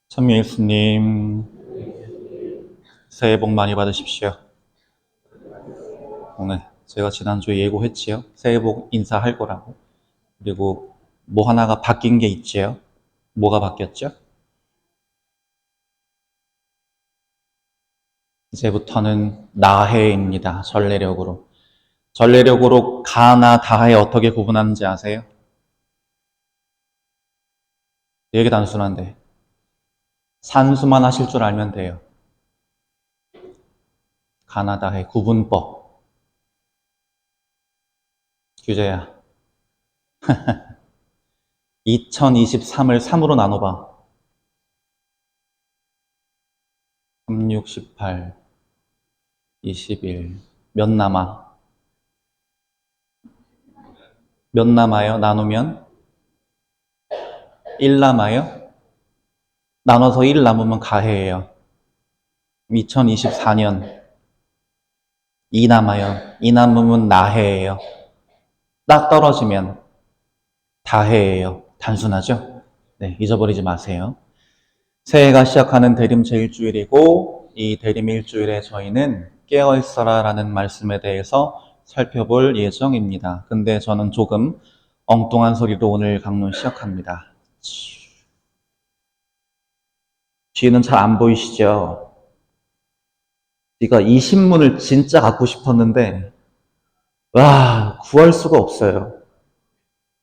천미일수님, 새해 복 많이 받으십시오. 오늘 제가 지난주에 예고했지요. 새해 복 인사할 거라고. 그리고 뭐 하나가 바뀐 게 있지요. 뭐가 바뀌었죠? 이제부터는 나해입니다. 전래력으로. 전래력으로 가나 다해 어떻게 구분하는지 아세요? 되게 단순한데. 산수만 하실 줄 알면 돼요. 가나 다해 구분법. 규제야. 2023을 3으로 나눠봐. 3, 6, 18, 21. 몇 남아? 몇 남아요? 나누면? 1 남아요? 나눠서 1 남으면 가해예요. 2024년 2 남아요. 2 남으면 나해예요. 딱 떨어지면 다해예요. 단순하죠? 네, 잊어버리지 마세요. 새해가 시작하는 대림 제1주일이고 이 대림 1주일에 저희는 깨어있어라 라는 말씀에 대해서 살펴볼 예정입니다. 근데 저는 조금 엉뚱한 소리로 오늘 강론 시작합니다. 뒤에는 잘 안 보이시죠? 제가 이 신문을 진짜 갖고 싶었는데 와, 구할 수가 없어요.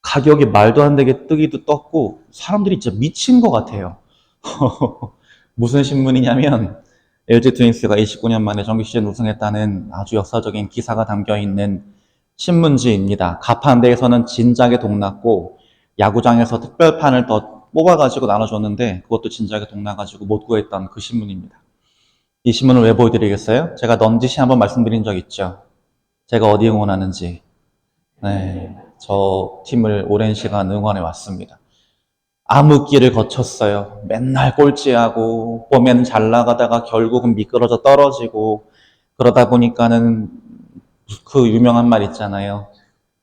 가격이 말도 안 되게 뜨기도 떴고 사람들이 진짜 미친 것 같아요. 무슨 신문이냐면 LG 트윈스가 29년 만에 정규 시즌 우승했다는 아주 역사적인 기사가 담겨있는 신문지입니다. 가판대에서는 진작에 동났고 야구장에서 특별판을 더 뽑아가지고 나눠줬는데 그것도 진작에 동나가지고 못 구했던 그 신문입니다. 이 신문을 왜 보여드리겠어요? 제가 넌지시 한번 말씀드린 적 있죠. 제가 어디 응원하는지. 네, 저 팀을 오랜 시간 응원해 왔습니다. 암흑기를 거쳤어요. 맨날 꼴찌하고 봄에는 잘 나가다가 결국은 미끄러져 떨어지고 그러다 보니까는 그 유명한 말 있잖아요.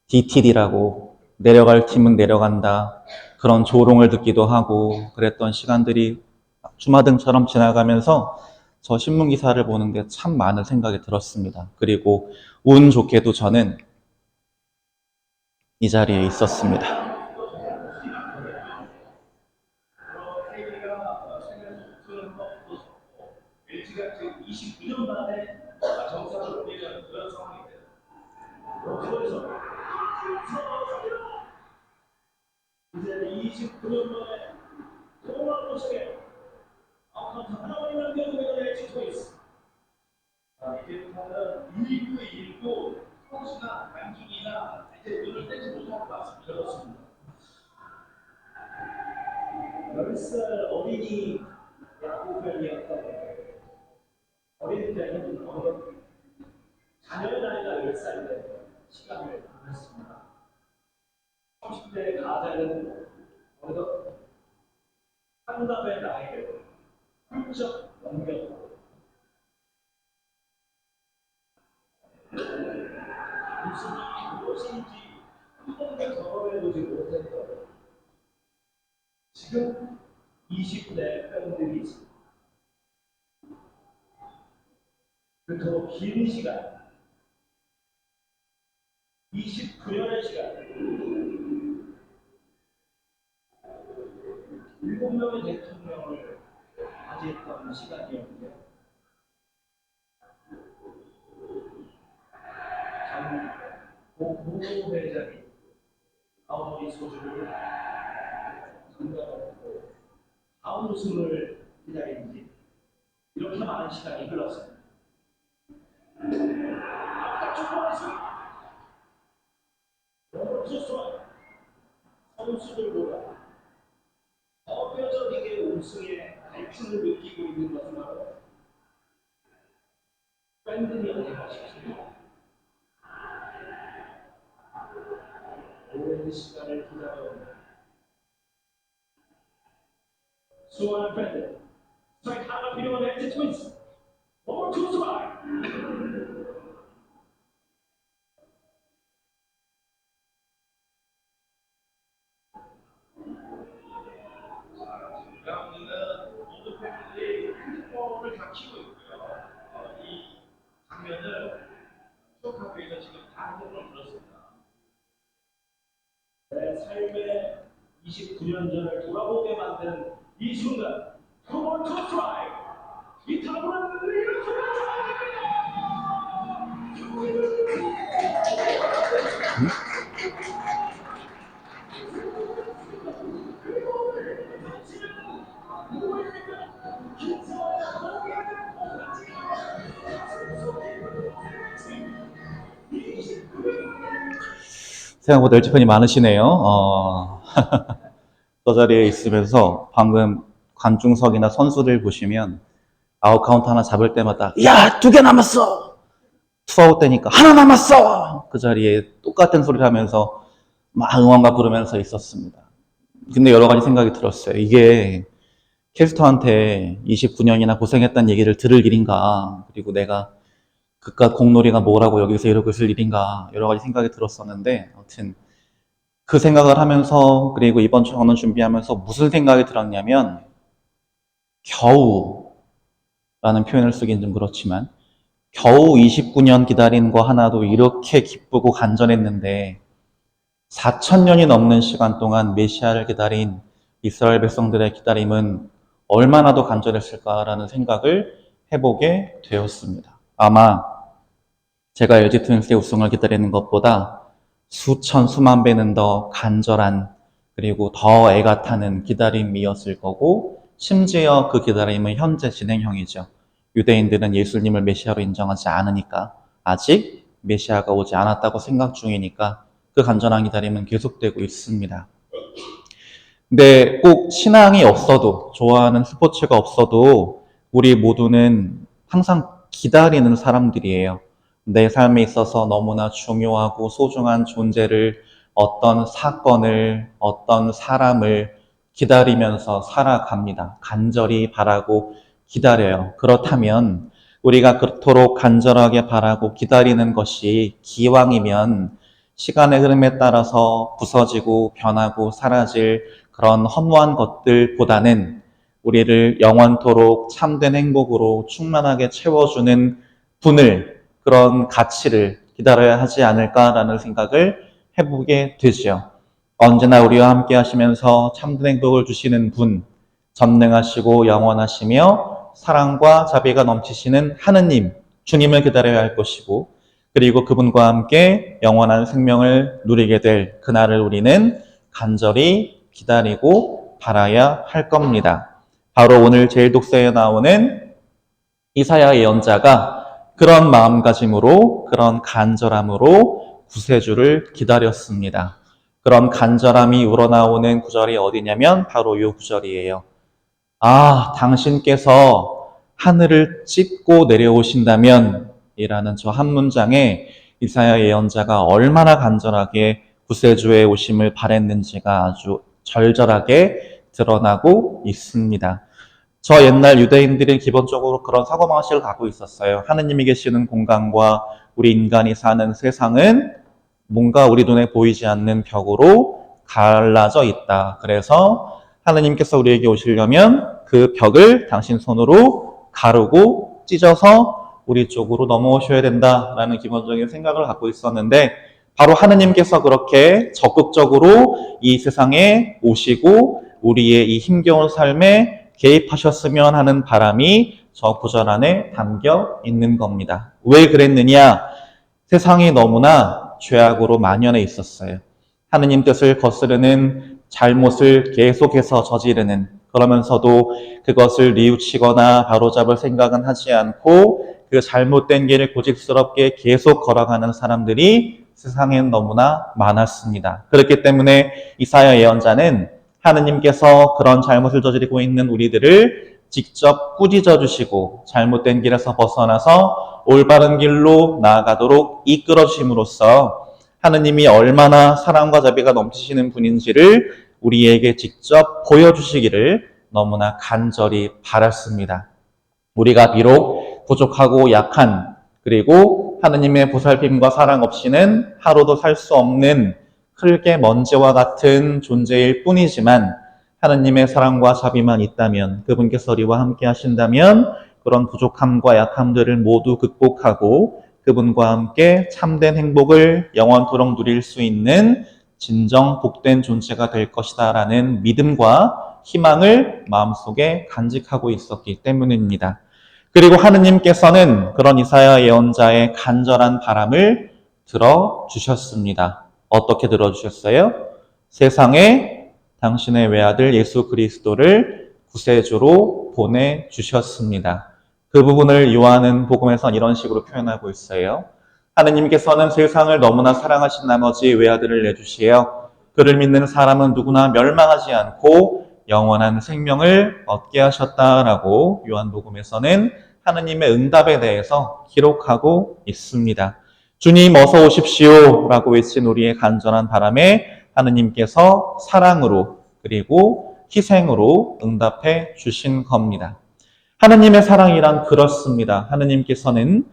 DTD라고 내려갈 팀은 내려간다. 그런 조롱을 듣기도 하고 그랬던 시간들이 주마등처럼 지나가면서 저 신문 기사를 보는데 참 많은 생각이 들었습니다. 그리고 운 좋게도 저는 이 자리에 있었습니다. 내 삶의 29년 전을 돌아보게 만드는 이 순간, 투볼 투 스트라이크, 이 타구는 리그 생각보다 LG팬이 많으시네요. 저 자리에 있으면서 방금 관중석이나 선수들 보시면 아웃 카운트 하나 잡을 때마다 야, 2개 남았어! 투아웃 되니까 하나 남았어! 그 자리에 똑같은 소리를 하면서 막 응원가 부르면서 있었습니다. 근데 여러 가지 생각이 들었어요. 이게 캐스터한테 29년이나 고생했다는 얘기를 들을 일인가, 그리고 내가 그깟 공놀이가 뭐라고 여기서 이러고 있을 일인가, 여러 가지 생각이 들었었는데, 아무튼 그 생각을 하면서, 그리고 이번 전원 준비하면서 무슨 생각이 들었냐면, 겨우 라는 표현을 쓰긴 좀 그렇지만, 겨우 29년 기다린 거 하나도 이렇게 기쁘고 간절했는데 4,000년이 넘는 시간 동안 메시아를 기다린 이스라엘 백성들의 기다림은 얼마나 더 간절했을까라는 생각을 해보게 되었습니다. 아마 제가 LG 트윈스의 우승을 기다리는 것보다 수천 수만 배는 더 간절한, 그리고 더 애가 타는 기다림이었을 거고, 심지어 그 기다림은 현재 진행형이죠. 유대인들은 예수님을 메시아로 인정하지 않으니까, 아직 메시아가 오지 않았다고 생각 중이니까 그 간절한 기다림은 계속되고 있습니다. 근데 꼭 신앙이 없어도, 좋아하는 스포츠가 없어도 우리 모두는 항상 기다리는 사람들이에요. 내 삶에 있어서 너무나 중요하고 소중한 존재를, 어떤 사건을, 어떤 사람을 기다리면서 살아갑니다. 간절히 바라고 기다려요. 그렇다면 우리가 그토록 간절하게 바라고 기다리는 것이 기왕이면 시간의 흐름에 따라서 부서지고 변하고 사라질 그런 허무한 것들보다는 우리를 영원토록 참된 행복으로 충만하게 채워주는 분을, 그런 가치를 기다려야 하지 않을까라는 생각을 해보게 되죠. 언제나 우리와 함께 하시면서 참된 행복을 주시는 분, 전능하시고 영원하시며 사랑과 자비가 넘치시는 하느님, 주님을 기다려야 할 것이고, 그리고 그분과 함께 영원한 생명을 누리게 될 그날을 우리는 간절히 기다리고 바라야 할 겁니다. 바로 오늘 제1독서에 나오는 이사야 예언자가 그런 마음가짐으로, 그런 간절함으로 구세주를 기다렸습니다. 그런 간절함이 우러나오는 구절이 어디냐면 바로 이 구절이에요. 아, 당신께서 하늘을 찢고 내려오신다면 이라는 저 한 문장에 이사야 예언자가 얼마나 간절하게 구세주의 오심을 바랬는지가 아주 절절하게 드러나고 있습니다. 저 옛날 유대인들이 기본적으로 그런 사고방식을 갖고 있었어요. 하느님이 계시는 공간과 우리 인간이 사는 세상은 뭔가 우리 눈에 보이지 않는 벽으로 갈라져 있다. 그래서 하느님께서 우리에게 오시려면 그 벽을 당신 손으로 가르고 찢어서 우리 쪽으로 넘어오셔야 된다라는 기본적인 생각을 갖고 있었는데, 바로 하느님께서 그렇게 적극적으로 이 세상에 오시고 우리의 이 힘겨운 삶에 개입하셨으면 하는 바람이 저 구절 안에 담겨 있는 겁니다. 왜 그랬느냐? 세상이 너무나 죄악으로 만연해 있었어요. 하느님 뜻을 거스르는 잘못을 계속해서 저지르는, 그러면서도 그것을 뉘우치거나 바로잡을 생각은 하지 않고 그 잘못된 길을 고집스럽게 계속 걸어가는 사람들이 세상엔 너무나 많았습니다. 그렇기 때문에 이사야 예언자는 하느님께서 그런 잘못을 저지르고 있는 우리들을 직접 꾸짖어 주시고 잘못된 길에서 벗어나서 올바른 길로 나아가도록 이끌어 주심으로써 하느님이 얼마나 사랑과 자비가 넘치시는 분인지를 우리에게 직접 보여주시기를 너무나 간절히 바랐습니다. 우리가 비록 부족하고 약한, 그리고 하느님의 보살핌과 사랑 없이는 하루도 살 수 없는 흙의 먼지와 같은 존재일 뿐이지만 하느님의 사랑과 자비만 있다면, 그분께서 우리와 함께 하신다면 그런 부족함과 약함들을 모두 극복하고 그분과 함께 참된 행복을 영원토록 누릴 수 있는 진정 복된 존재가 될 것이다 라는 믿음과 희망을 마음속에 간직하고 있었기 때문입니다. 그리고 하느님께서는 그런 이사야 예언자의 간절한 바람을 들어주셨습니다. 어떻게 들어주셨어요? 세상에 당신의 외아들 예수 그리스도를 구세주로 보내주셨습니다. 그 부분을 요한은 복음에서는 이런 식으로 표현하고 있어요. 하느님께서는 세상을 너무나 사랑하신 나머지 외아들을 내주시어 그를 믿는 사람은 누구나 멸망하지 않고 영원한 생명을 얻게 하셨다라고 요한복음에서는 하느님의 응답에 대해서 기록하고 있습니다. 주님 어서 오십시오 라고 외친 우리의 간절한 바람에 하느님께서 사랑으로 그리고 희생으로 응답해 주신 겁니다. 하느님의 사랑이란 그렇습니다. 하느님께서는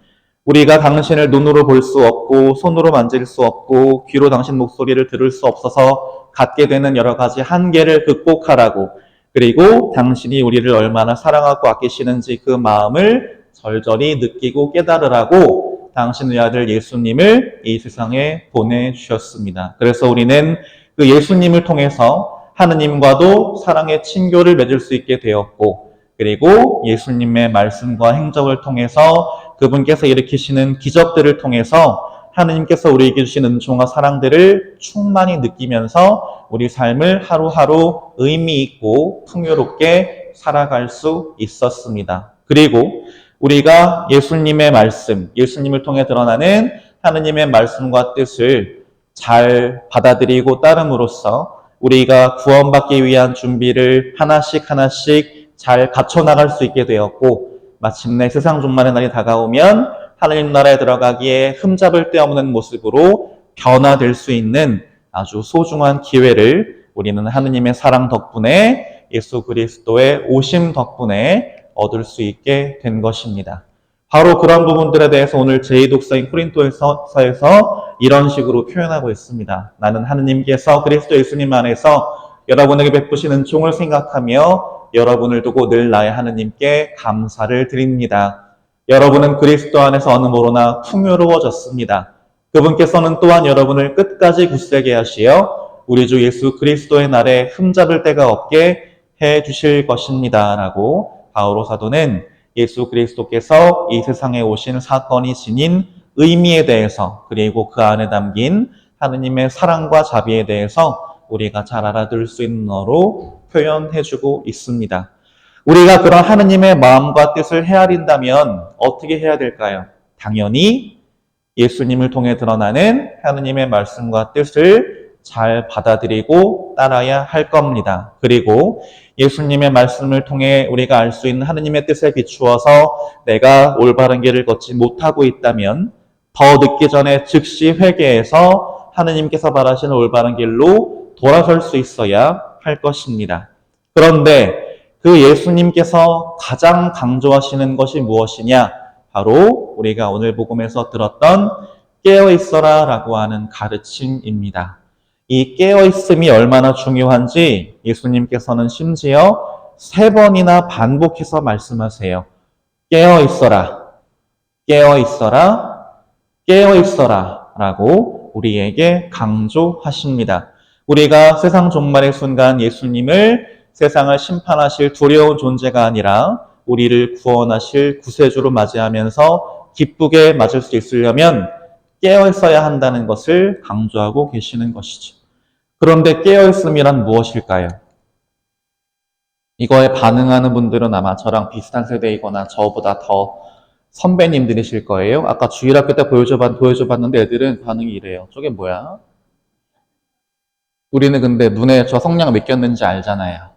우리가 당신을 눈으로 볼 수 없고 손으로 만질 수 없고 귀로 당신 목소리를 들을 수 없어서 갖게 되는 여러 가지 한계를 극복하라고 그리고 당신이 우리를 얼마나 사랑하고 아끼시는지 그 마음을 절절히 느끼고 깨달으라고 당신의 아들 예수님을 이 세상에 보내주셨습니다. 그래서 우리는 그 예수님을 통해서 하느님과도 사랑의 친교를 맺을 수 있게 되었고 그리고 예수님의 말씀과 행적을 통해서 그분께서 일으키시는 기적들을 통해서 하느님께서 우리에게 주신 은총과 사랑들을 충만히 느끼면서 우리 삶을 하루하루 의미 있고 풍요롭게 살아갈 수 있었습니다. 그리고 우리가 예수님의 말씀, 예수님을 통해 드러나는 하느님의 말씀과 뜻을 잘 받아들이고 따름으로써 우리가 구원받기 위한 준비를 하나씩 잘 갖춰나갈 수 있게 되었고 마침내 세상 종말의 날이 다가오면 하느님 나라에 들어가기에 흠잡을 데 없는 모습으로 변화될 수 있는 아주 소중한 기회를 우리는 하느님의 사랑 덕분에 예수 그리스도의 오심 덕분에 얻을 수 있게 된 것입니다. 바로 그런 부분들에 대해서 오늘 제2독서인 코린토서에서 이런 식으로 표현하고 있습니다. 나는 하느님께서 그리스도 예수님 안에서 여러분에게 베푸신 은총을 생각하며 여러분을 두고 늘 나의 하느님께 감사를 드립니다. 여러분은 그리스도 안에서 어느 모로나 풍요로워졌습니다. 그분께서는 또한 여러분을 끝까지 굳세게 하시어 우리 주 예수 그리스도의 날에 흠잡을 데가 없게 해 주실 것입니다. 라고 바오로 사도는 예수 그리스도께서 이 세상에 오신 사건이 지닌 의미에 대해서 그리고 그 안에 담긴 하느님의 사랑과 자비에 대해서 우리가 잘 알아둘 수 있는 어로 표현해주고 있습니다. 우리가 그런 하느님의 마음과 뜻을 헤아린다면 어떻게 해야 될까요? 당연히 예수님을 통해 드러나는 하느님의 말씀과 뜻을 잘 받아들이고 따라야 할 겁니다. 그리고 예수님의 말씀을 통해 우리가 알 수 있는 하느님의 뜻에 비추어서 내가 올바른 길을 걷지 못하고 있다면 더 늦기 전에 즉시 회개해서 하느님께서 바라시는 올바른 길로 돌아설 수 있어야 할 것입니다. 그런데 그 예수님께서 가장 강조하시는 것이 무엇이냐? 바로 우리가 오늘 복음에서 들었던 깨어있어라 라고 하는 가르침입니다. 이 깨어있음이 얼마나 중요한지 예수님께서는 심지어 3번이나 반복해서 말씀하세요. 깨어있어라, 깨어있어라, 깨어있어라 라고 우리에게 강조하십니다. 우리가 세상 종말의 순간 예수님을 세상을 심판하실 두려운 존재가 아니라 우리를 구원하실 구세주로 맞이하면서 기쁘게 맞을 수 있으려면 깨어있어야 한다는 것을 강조하고 계시는 것이죠. 그런데 깨어있음이란 무엇일까요? 이거에 반응하는 분들은 아마 저랑 비슷한 세대이거나 저보다 더 선배님들이실 거예요. 아까 주일학교 때 보여줘봤는데 애들은 반응이 이래요. 저게 뭐야? 우리는 근데 눈에 저 성냥 몇 꼈는지 알잖아요.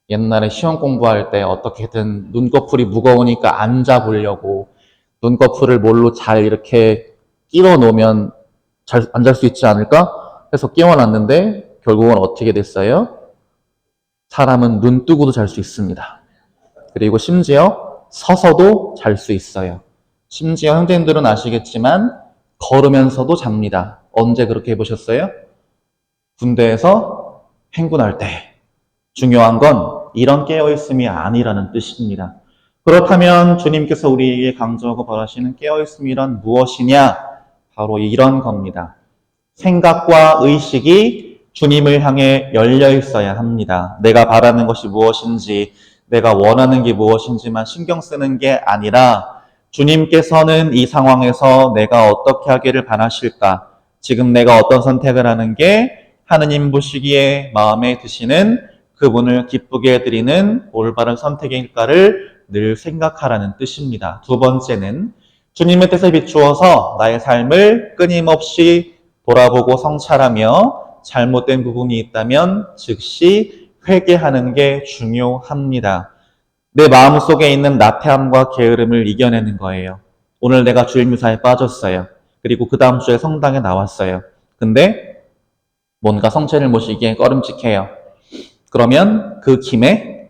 옛날에 시험 공부할 때 어떻게든 눈꺼풀이 무거우니까 앉아보려고 눈꺼풀을 뭘로 잘 이렇게 끼워 놓으면 잘 안 잘 수 있지 않을까? 해서 끼워놨는데 결국은 어떻게 됐어요? 사람은 눈 뜨고도 잘 수 있습니다. 그리고 심지어 서서도 잘 수 있어요. 심지어 형제님들은 아시겠지만 걸으면서도 잡니다. 언제 그렇게 해보셨어요? 군대에서 행군할 때. 중요한 건 이런 깨어있음이 아니라는 뜻입니다. 그렇다면 주님께서 우리에게 강조하고 바라시는 깨어있음이란 무엇이냐? 바로 이런 겁니다. 생각과 의식이 주님을 향해 열려 있어야 합니다. 내가 바라는 것이 무엇인지, 내가 원하는 게 무엇인지만 신경 쓰는 게 아니라 주님께서는 이 상황에서 내가 어떻게 하기를 바라실까? 지금 내가 어떤 선택을 하는 게 하느님 보시기에 마음에 드시는 그분을 기쁘게 해드리는 올바른 선택일까를 늘 생각하라는 뜻입니다. 두 번째는 주님의 뜻에 비추어서 나의 삶을 끊임없이 돌아보고 성찰하며 잘못된 부분이 있다면 즉시 회개하는 게 중요합니다. 내 마음속에 있는 나태함과 게으름을 이겨내는 거예요. 오늘 내가 주일 미사에 빠졌어요. 그리고 그 다음 주에 성당에 나왔어요. 근데 뭔가 성체를 모시기에 꺼름직해요. 그러면 그 김에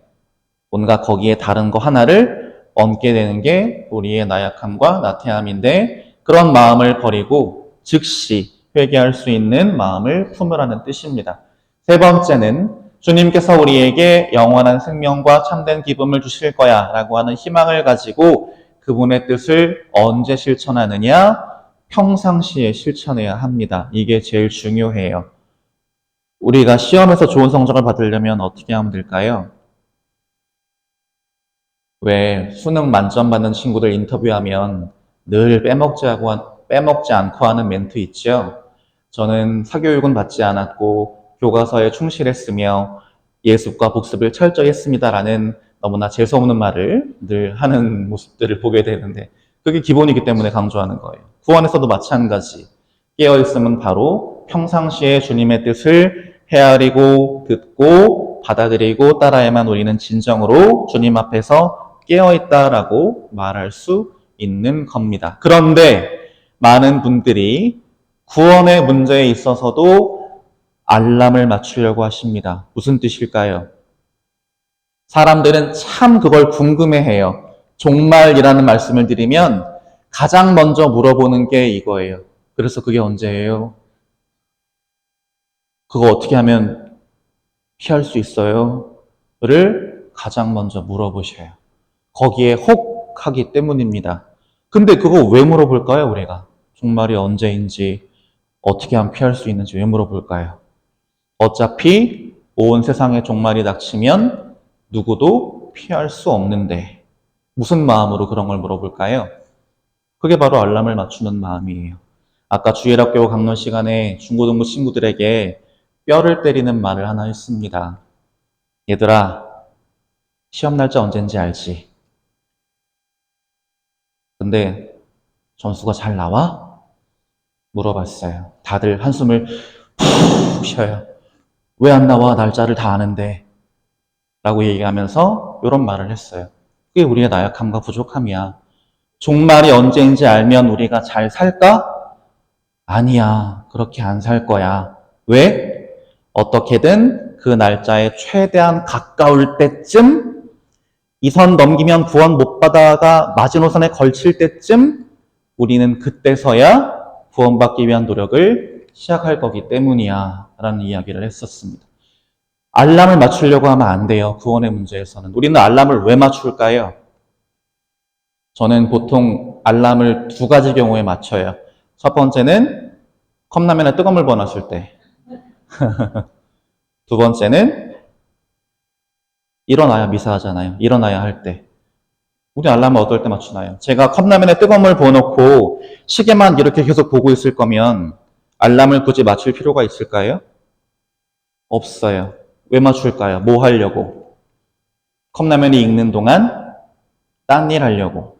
뭔가 거기에 다른 거 하나를 얹게 되는 게 우리의 나약함과 나태함인데 그런 마음을 버리고 즉시 회개할 수 있는 마음을 품으라는 뜻입니다. 세 번째는 주님께서 우리에게 영원한 생명과 참된 기쁨을 주실 거야 라고 하는 희망을 가지고 그분의 뜻을 언제 실천하느냐? 평상시에 실천해야 합니다. 이게 제일 중요해요. 우리가 시험에서 좋은 성적을 받으려면 어떻게 하면 될까요? 왜 수능 만점 받는 친구들 인터뷰하면 늘 빼먹지 않고 하는 멘트 있죠? 저는 사교육은 받지 않았고 교과서에 충실했으며 예습과 복습을 철저히 했습니다라는 너무나 재수없는 말을 늘 하는 모습들을 보게 되는데 그게 기본이기 때문에 강조하는 거예요. 구원에서도 마찬가지. 깨어있음은 바로 평상시에 주님의 뜻을 헤아리고 듣고 받아들이고 따라야만 우리는 진정으로 주님 앞에서 깨어있다라고 말할 수 있는 겁니다. 그런데 많은 분들이 구원의 문제에 있어서도 알람을 맞추려고 하십니다. 무슨 뜻일까요? 사람들은 참 그걸 궁금해해요. 종말이라는 말씀을 드리면 가장 먼저 물어보는 게 이거예요. 그래서 그게 언제예요? 그거 어떻게 하면 피할 수 있어요? 를 가장 먼저 물어보셔요. 거기에 혹하기 때문입니다. 근데 그거 왜 물어볼까요, 우리가? 종말이 언제인지, 어떻게 하면 피할 수 있는지 왜 물어볼까요? 어차피 온 세상에 종말이 닥치면 누구도 피할 수 없는데 무슨 마음으로 그런 걸 물어볼까요? 그게 바로 알람을 맞추는 마음이에요. 아까 주일학교 강론 시간에 중고등부 친구들에게 뼈를 때리는 말을 하나 했습니다. 얘들아, 시험 날짜 언젠지 알지? 근데 점수가 잘 나와? 물어봤어요. 다들 한숨을 푹 쉬어요. 왜 안 나와? 날짜를 다 아는데. 라고 얘기하면서 이런 말을 했어요. 그게 우리의 나약함과 부족함이야. 종말이 언제인지 알면 우리가 잘 살까? 아니야. 그렇게 안 살 거야. 왜? 어떻게든 그 날짜에 최대한 가까울 때쯤 이 선 넘기면 구원 못 받아가 마지노선에 걸칠 때쯤 우리는 그때서야 구원받기 위한 노력을 시작할 거기 때문이야 라는 이야기를 했었습니다. 알람을 맞추려고 하면 안 돼요. 구원의 문제에서는. 우리는 알람을 왜 맞출까요? 저는 보통 알람을 두 가지 경우에 맞춰요. 첫 번째는 컵라면에 뜨거운 물 부어놨을 때. 두 번째는 일어나야 미사하잖아요. 일어나야 할 때. 우리 알람을 어떨 때 맞추나요? 제가 컵라면에 뜨거운 물 부어놓고 시계만 이렇게 계속 보고 있을 거면 알람을 굳이 맞출 필요가 있을까요? 없어요. 왜 맞출까요? 뭐 하려고? 컵라면이 익는 동안 딴 일 하려고.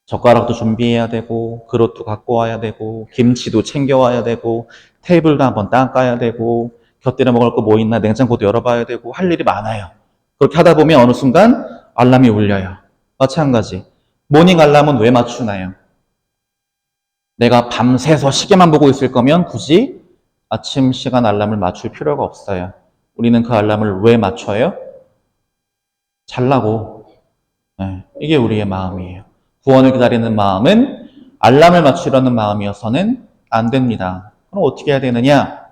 젓가락도 준비해야 되고 그릇도 갖고 와야 되고 김치도 챙겨와야 되고 테이블도 한번 닦아야 되고 곁들여 먹을 거 뭐 있나 냉장고도 열어봐야 되고 할 일이 많아요. 그렇게 하다 보면 어느 순간 알람이 울려요. 마찬가지. 모닝 알람은 왜 맞추나요? 내가 밤새서 시계만 보고 있을 거면 굳이 아침 시간 알람을 맞출 필요가 없어요. 우리는 그 알람을 왜 맞춰요? 잘라고. 네, 이게 우리의 마음이에요. 구원을 기다리는 마음은 알람을 맞추려는 마음이어서는 안 됩니다. 그럼 어떻게 해야 되느냐?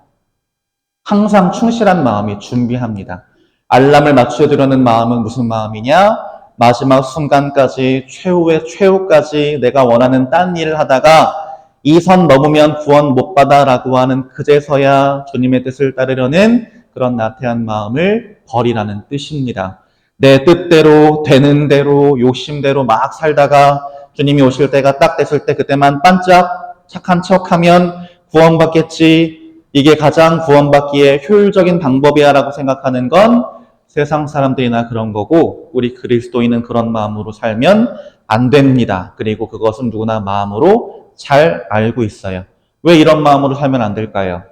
항상 충실한 마음이 준비합니다. 알람을 맞춰두려는 마음은 무슨 마음이냐? 마지막 순간까지 최후의 최후까지 내가 원하는 딴 일을 하다가 이 선 넘으면 구원 못 받아라고 하는 그제서야 주님의 뜻을 따르려는 그런 나태한 마음을 버리라는 뜻입니다. 내 뜻대로 되는 대로 욕심대로 막 살다가 주님이 오실 때가 딱 됐을 때 그때만 반짝 착한 척하면 구원받겠지. 이게 가장 구원받기에 효율적인 방법이야 라고 생각하는 건 세상 사람들이나 그런 거고 우리 그리스도인은 그런 마음으로 살면 안 됩니다. 그리고 그것은 누구나 마음으로 잘 알고 있어요. 왜 이런 마음으로 살면 안 될까요?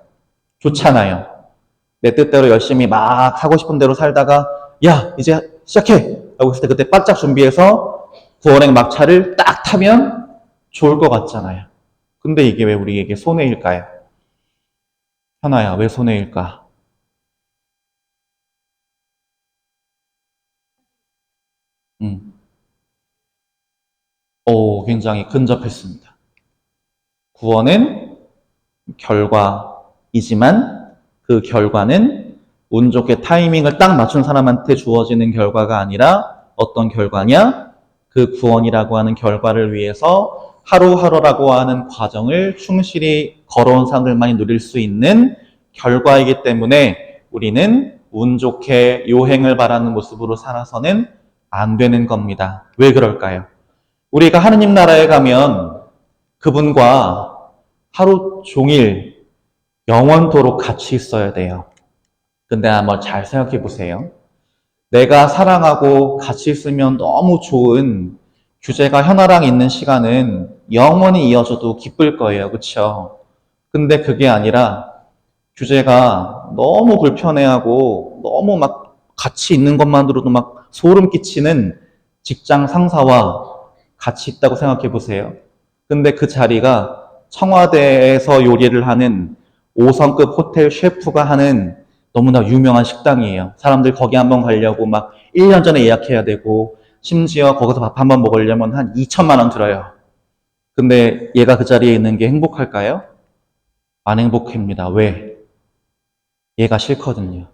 좋잖아요. 내 뜻대로 열심히 막 하고 싶은 대로 살다가 야 이제 시작해! 라고 했을 때 그때 바짝 준비해서 구원의 막차를 딱 타면 좋을 것 같잖아요. 근데 이게 왜 우리에게 손해일까요? 현아야, 왜 손해일까? 굉장히 근접했습니다. 구원은 결과이지만 그 결과는 운 좋게 타이밍을 딱 맞춘 사람한테 주어지는 결과가 아니라 어떤 결과냐? 그 구원이라고 하는 결과를 위해서 하루하루라고 하는 과정을 충실히 걸어온 사람들만이 누릴 수 있는 결과이기 때문에 우리는 운 좋게 요행을 바라는 모습으로 살아서는 안 되는 겁니다. 왜 그럴까요? 우리가 하느님 나라에 가면 그분과 하루 종일 영원토록 같이 있어야 돼요. 근데 한번 잘 생각해 보세요. 내가 사랑하고 같이 있으면 너무 좋은 규제가 현아랑 있는 시간은 영원히 이어져도 기쁠 거예요. 그렇죠? 근데 그게 아니라 규제가 너무 불편해하고 너무 막 같이 있는 것만으로도 막 소름 끼치는 직장 상사와 같이 있다고 생각해 보세요. 근데 그 자리가 청와대에서 요리를 하는 5성급 호텔 셰프가 하는 너무나 유명한 식당이에요. 사람들 거기 한번 가려고 막 1년 전에 예약해야 되고 심지어 거기서 밥 한번 먹으려면 한 2천만 원 들어요. 근데 얘가 그 자리에 있는 게 행복할까요? 안 행복합니다. 왜? 얘가 싫거든요.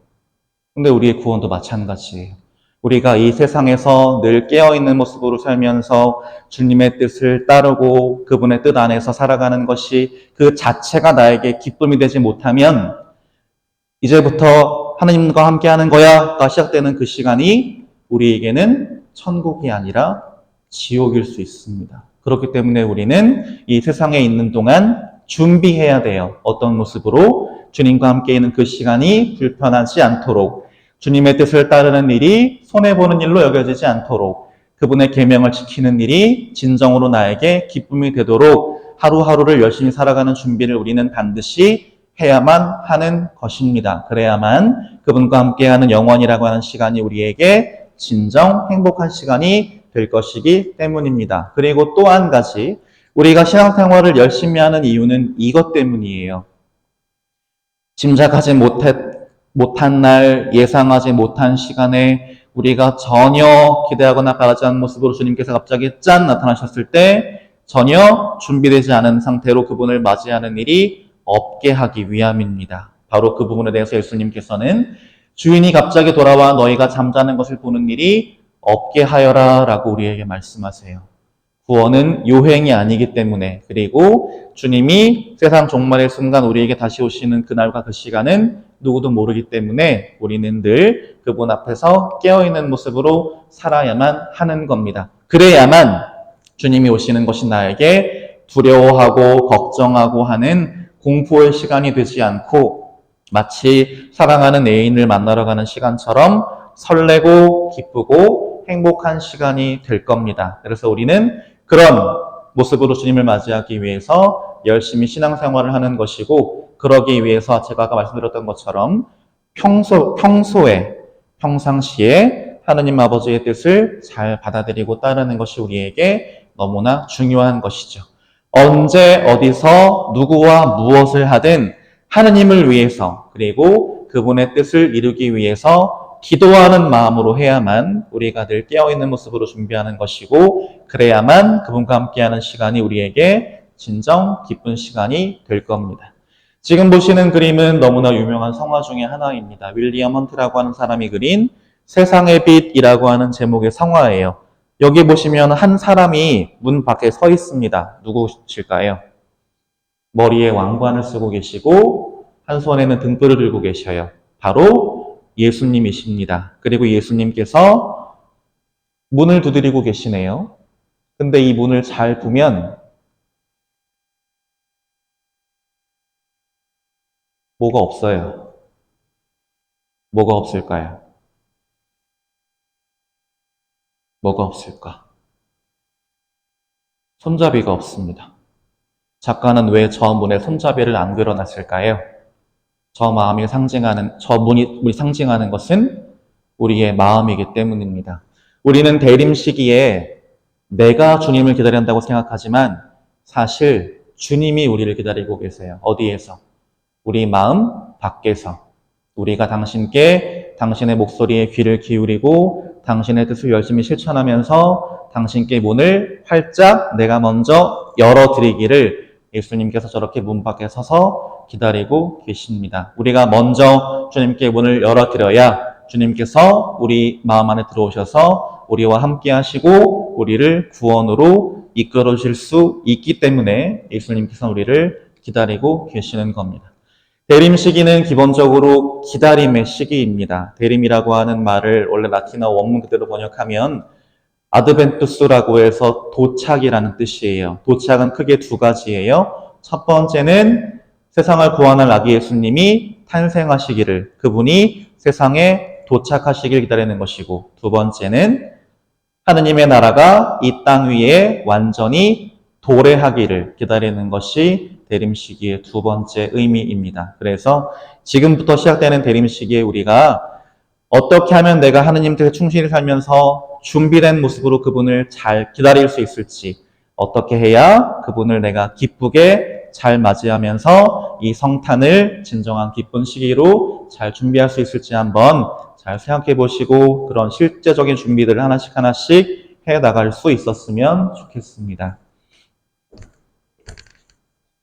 근데 우리의 구원도 마찬가지예요. 우리가 이 세상에서 늘 깨어있는 모습으로 살면서 주님의 뜻을 따르고 그분의 뜻 안에서 살아가는 것이 그 자체가 나에게 기쁨이 되지 못하면 이제부터 하나님과 함께하는 거야가 시작되는 그 시간이 우리에게는 천국이 아니라 지옥일 수 있습니다. 그렇기 때문에 우리는 이 세상에 있는 동안 준비해야 돼요. 어떤 모습으로? 주님과 함께 있는 그 시간이 불편하지 않도록, 주님의 뜻을 따르는 일이 손해보는 일로 여겨지지 않도록, 그분의 계명을 지키는 일이 진정으로 나에게 기쁨이 되도록 하루하루를 열심히 살아가는 준비를 우리는 반드시 해야만 하는 것입니다. 그래야만 그분과 함께하는 영원이라고 하는 시간이 우리에게 진정 행복한 시간이 될 것이기 때문입니다. 그리고 또 한 가지, 우리가 신앙생활을 열심히 하는 이유는 이것 때문이에요. 짐작하지 못한 날, 예상하지 못한 시간에 우리가 전혀 기대하거나 바라지 않은 모습으로 주님께서 갑자기 짠 나타나셨을 때 전혀 준비되지 않은 상태로 그분을 맞이하는 일이 없게 하기 위함입니다. 바로 그 부분에 대해서 예수님께서는 주인이 갑자기 돌아와 너희가 잠자는 것을 보는 일이 없게 하여라 라고 우리에게 말씀하세요. 구원은 요행이 아니기 때문에, 그리고 주님이 세상 종말의 순간 우리에게 다시 오시는 그날과 그 시간은 누구도 모르기 때문에 우리는 늘 그분 앞에서 깨어있는 모습으로 살아야만 하는 겁니다. 그래야만 주님이 오시는 것이 나에게 두려워하고 걱정하고 하는 공포의 시간이 되지 않고 마치 사랑하는 애인을 만나러 가는 시간처럼 설레고 기쁘고 행복한 시간이 될 겁니다. 그래서 우리는 그런 모습으로 주님을 맞이하기 위해서 열심히 신앙생활을 하는 것이고, 그러기 위해서 제가 아까 말씀드렸던 것처럼 평상시에 하느님 아버지의 뜻을 잘 받아들이고 따르는 것이 우리에게 너무나 중요한 것이죠. 언제 어디서 누구와 무엇을 하든 하느님을 위해서, 그리고 그분의 뜻을 이루기 위해서 기도하는 마음으로 해야만 우리가 늘 깨어있는 모습으로 준비하는 것이고, 그래야만 그분과 함께하는 시간이 우리에게 진정 기쁜 시간이 될 겁니다. 지금 보시는 그림은 너무나 유명한 성화 중의 하나입니다. 윌리엄 헌트라고 하는 사람이 그린 세상의 빛이라고 하는 제목의 성화예요. 여기 보시면 한 사람이 문 밖에 서 있습니다. 누구실까요? 머리에 왕관을 쓰고 계시고 한 손에는 등불을 들고 계셔요. 바로 예수님이십니다. 그리고 예수님께서 문을 두드리고 계시네요. 근데 이 문을 잘 보면 뭐가 없어요. 뭐가 없을까요? 뭐가 없을까? 손잡이가 없습니다. 작가는 왜 저 문에 손잡이를 안 그려놨을까요? 저 문이 상징하는 것은 우리의 마음이기 때문입니다. 우리는 대림 시기에 내가 주님을 기다린다고 생각하지만 사실 주님이 우리를 기다리고 계세요. 어디에서? 우리 마음 밖에서. 우리가 당신의 목소리에 귀를 기울이고 당신의 뜻을 열심히 실천하면서 당신께 문을 활짝 내가 먼저 열어드리기를 예수님께서 저렇게 문 밖에 서서 기다리고 계십니다. 우리가 먼저 주님께 문을 열어드려야 주님께서 우리 마음 안에 들어오셔서 우리와 함께 하시고 우리를 구원으로 이끌어 주실 수 있기 때문에 예수님께서 우리를 기다리고 계시는 겁니다. 대림 시기는 기본적으로 기다림의 시기입니다. 대림이라고 하는 말을 원래 라틴어 원문 그대로 번역하면 아드벤투스라고 해서 도착이라는 뜻이에요. 도착은 크게 두 가지예요. 첫 번째는 세상을 구원할 아기 예수님이 탄생하시기를, 그분이 세상에 도착하시길 기다리는 것이고, 두 번째는 하느님의 나라가 이 땅 위에 완전히 도래하기를 기다리는 것이 대림 시기의 두 번째 의미입니다. 그래서 지금부터 시작되는 대림 시기에 우리가 어떻게 하면 내가 하느님 뜻에 충실히 살면서 준비된 모습으로 그분을 잘 기다릴 수 있을지, 어떻게 해야 그분을 내가 기쁘게 잘 맞이하면서 이 성탄을 진정한 기쁜 시기로 잘 준비할 수 있을지 한번 잘 생각해 보시고 그런 실제적인 준비들을 하나씩 해 나갈 수 있었으면 좋겠습니다.